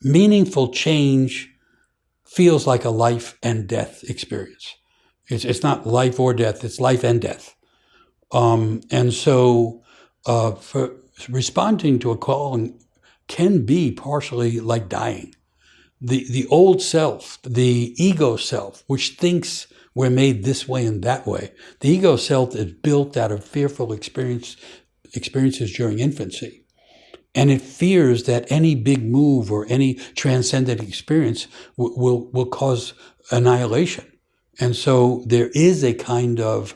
meaningful change feels like a life and death experience. It's not life or death, it's life and death. And so for responding to a calling can be partially like dying. The old self, the ego self, which thinks we're made this way and that way, the ego self is built out of fearful experiences during infancy. And it fears that any big move or any transcendent experience will cause annihilation. And so there is a kind of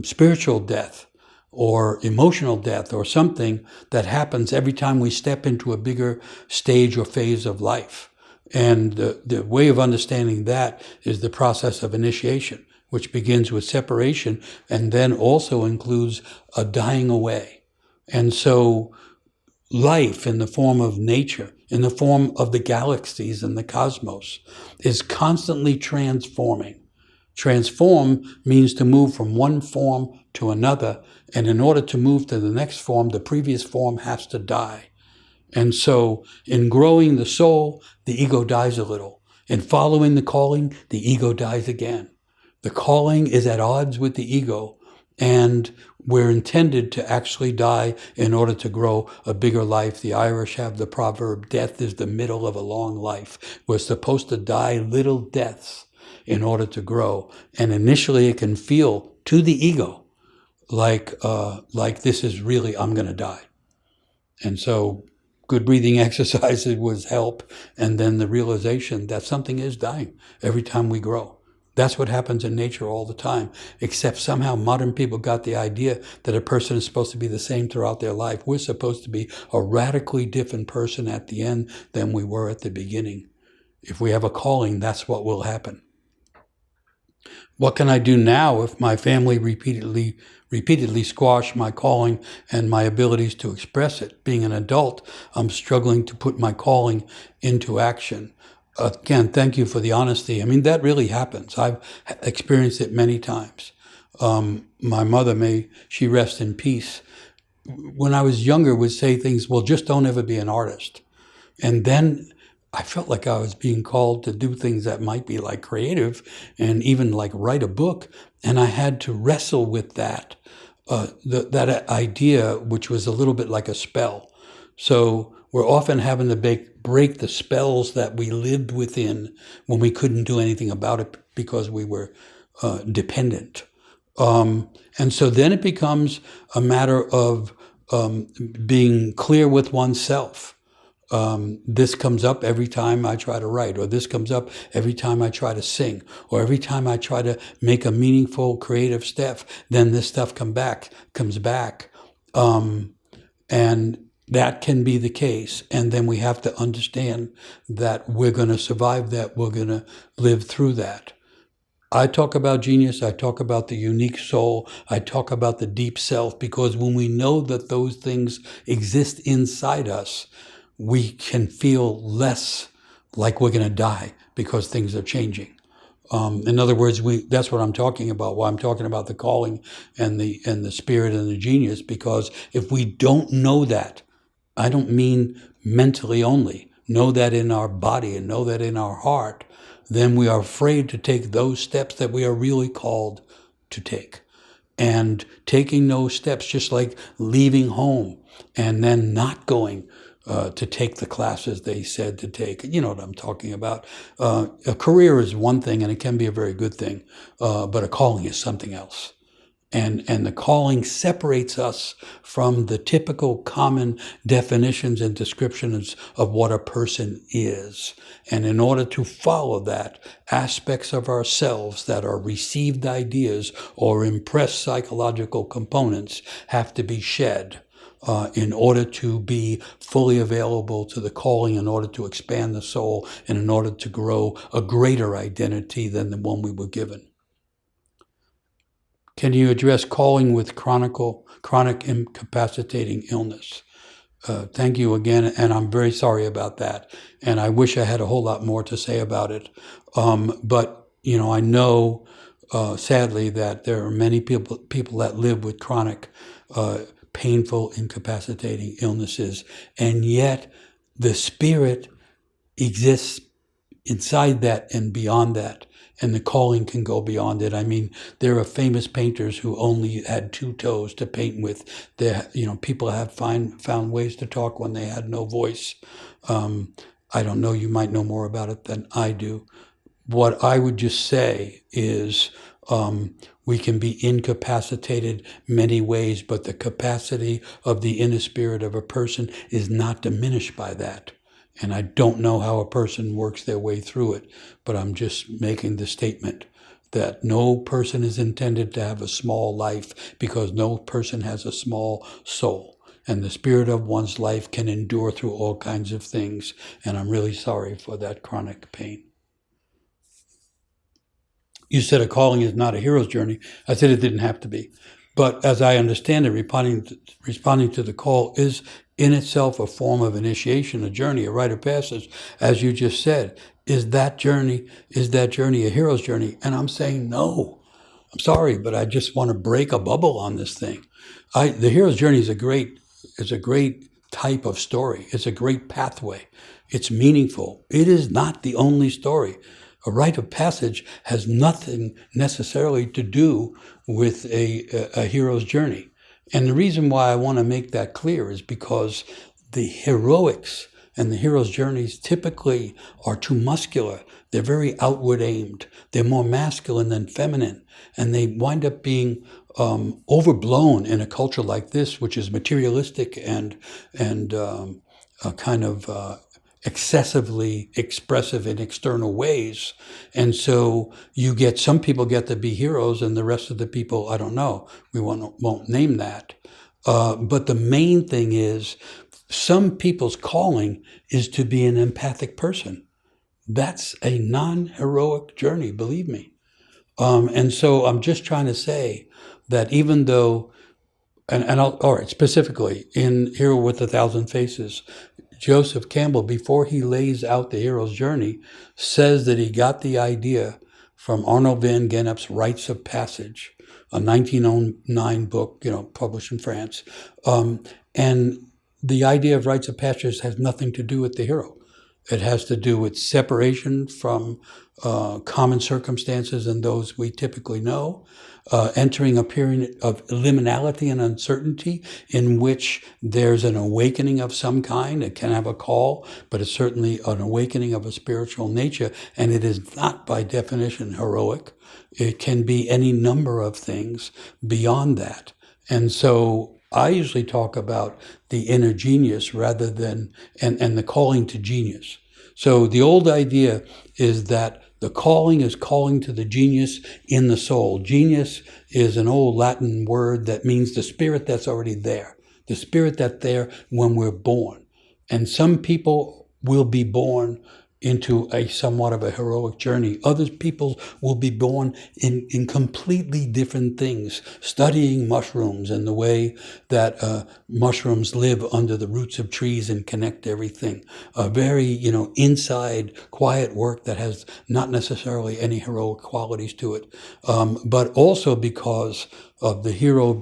spiritual death or emotional death or something that happens every time we step into a bigger stage or phase of life. And the way of understanding that is the process of initiation, which begins with separation and then also includes a dying away. And so life in the form of nature, in the form of the galaxies and the cosmos, is constantly transforming. Transform means to move from one form to another, and in order to move to the next form, the previous form has to die. And so in growing the soul, the ego dies a little. In following the calling, the ego dies again. The calling is at odds with the ego, and we're intended to actually die in order to grow a bigger life. The Irish have the proverb, death is the middle of a long life. We're supposed to die little deaths in order to grow. And initially it can feel to the ego like this is really, I'm going to die. And so good breathing exercises would help. And then the realization that something is dying every time we grow. That's what happens in nature all the time, except somehow modern people got the idea that a person is supposed to be the same throughout their life. We're supposed to be a radically different person at the end than we were at the beginning. If we have a calling, that's what will happen. What can I do now if my family repeatedly squash my calling and my abilities to express it? Being an adult, I'm struggling to put my calling into action. Again, thank you for the honesty. I mean, that really happens. I've experienced it many times. My mother, may she rest in peace, when I was younger would say things, well, just don't ever be an artist. And then I felt like I was being called to do things that might be like creative and even like write a book. And I had to wrestle with that, that idea, which was a little bit like a spell. So we're often having to break the spells that we lived within when we couldn't do anything about it because we were dependent. And so then it becomes a matter of being clear with oneself. This comes up every time I try to write, or this comes up every time I try to sing, or every time I try to make a meaningful creative step, then this stuff comes back. And that can be the case. And then we have to understand that we're going to survive that. We're going to live through that. I talk about genius. I talk about the unique soul. I talk about the deep self, because when we know that those things exist inside us, we can feel less like we're going to die because things are changing. In other words, that's what I'm talking about, why I'm talking about the calling and the spirit and the genius, because if we don't know that, I don't mean mentally only, know that in our body and know that in our heart, then we are afraid to take those steps that we are really called to take. And taking those steps, just like leaving home and then not going to take the classes they said to take. You know what I'm talking about. A career is one thing, and it can be a very good thing, but a calling is something else. And the calling separates us from the typical common definitions and descriptions of what a person is. And in order to follow that, aspects of ourselves that are received ideas or impressed psychological components have to be shed in order to be fully available to the calling, in order to expand the soul, and in order to grow a greater identity than the one we were given. Can you address calling with chronic incapacitating illness? Thank you again, and I'm very sorry about that. And I wish I had a whole lot more to say about it. But I know, sadly, that there are many people that live with chronic, painful, incapacitating illnesses, and yet the spirit exists inside that and beyond that. And the calling can go beyond it. I mean, there are famous painters who only had two toes to paint with. People have found ways to talk when they had no voice. I don't know, you might know more about it than I do. What I would just say is we can be incapacitated many ways, but the capacity of the inner spirit of a person is not diminished by that. And I don't know how a person works their way through it, but I'm just making the statement that no person is intended to have a small life, because no person has a small soul. And the spirit of one's life can endure through all kinds of things. And I'm really sorry for that chronic pain. You said a calling is not a hero's journey. I said it didn't have to be. But as I understand it, responding to the call is in itself a form of initiation, a journey, a rite of passage. As you just said, is that journey a hero's journey? And I'm saying no. I'm sorry, but I just want to break a bubble on this thing. The hero's journey is a great type of story. It's a great pathway. It's meaningful. It is not the only story. A rite of passage has nothing necessarily to do with a hero's journey. And the reason why I want to make that clear is because the heroics and the hero's journeys typically are too muscular. They're very outward aimed. They're more masculine than feminine. And they wind up being overblown in a culture like this, which is materialistic and kind of excessively expressive in external ways. And so some people get to be heroes, and the rest of the people, I don't know, we won't name that. But the main thing is, some people's calling is to be an empathic person. That's a non-heroic journey, believe me. And so I'm just trying to say that even though, all right, specifically in Hero with a Thousand Faces, Joseph Campbell, before he lays out the hero's journey, says that he got the idea from Arnold van Gennep's Rites of Passage, a 1909 book, published in France. And the idea of rites of passage has nothing to do with the hero. It has to do with separation from common circumstances and those we typically know, entering a period of liminality and uncertainty in which there's an awakening of some kind. It can have a call, but it's certainly an awakening of a spiritual nature, and it is not by definition heroic. It can be any number of things beyond that. And so I usually talk about the inner genius rather than, and the calling to genius. So the old idea is that the calling is calling to the genius in the soul. Genius is an old Latin word that means the spirit that's already there, the spirit that's there when we're born. And some people will be born into a somewhat of a heroic journey. Other people will be born in completely different things, studying mushrooms and the way that mushrooms live under the roots of trees and connect everything. A very, inside, quiet work that has not necessarily any heroic qualities to it, but also because of the hero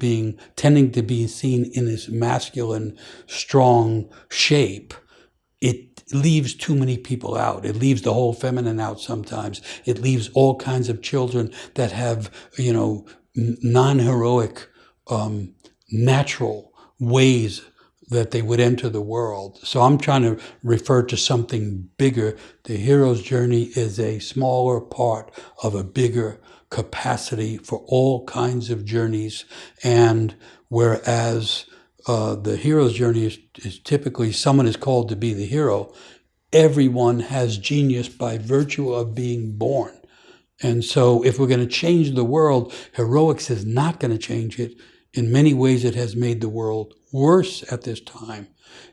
tending to be seen in this masculine, strong shape. It leaves too many people out. It leaves the whole feminine out sometimes. It leaves all kinds of children that have, non-heroic, natural ways that they would enter the world. So I'm trying to refer to something bigger. The hero's journey is a smaller part of a bigger capacity for all kinds of journeys. And whereas the hero's journey is typically someone is called to be the hero, everyone has genius by virtue of being born. And so if we're going to change the world, heroics is not going to change it. In many ways, it has made the world worse at this time.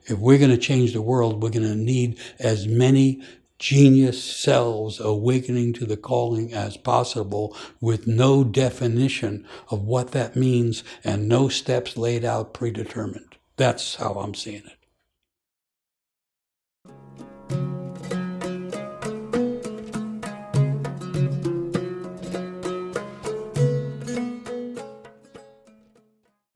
If we're going to change the world, we're going to need as many genius selves awakening to the calling as possible, with no definition of what that means and no steps laid out predetermined. That's how I'm seeing it.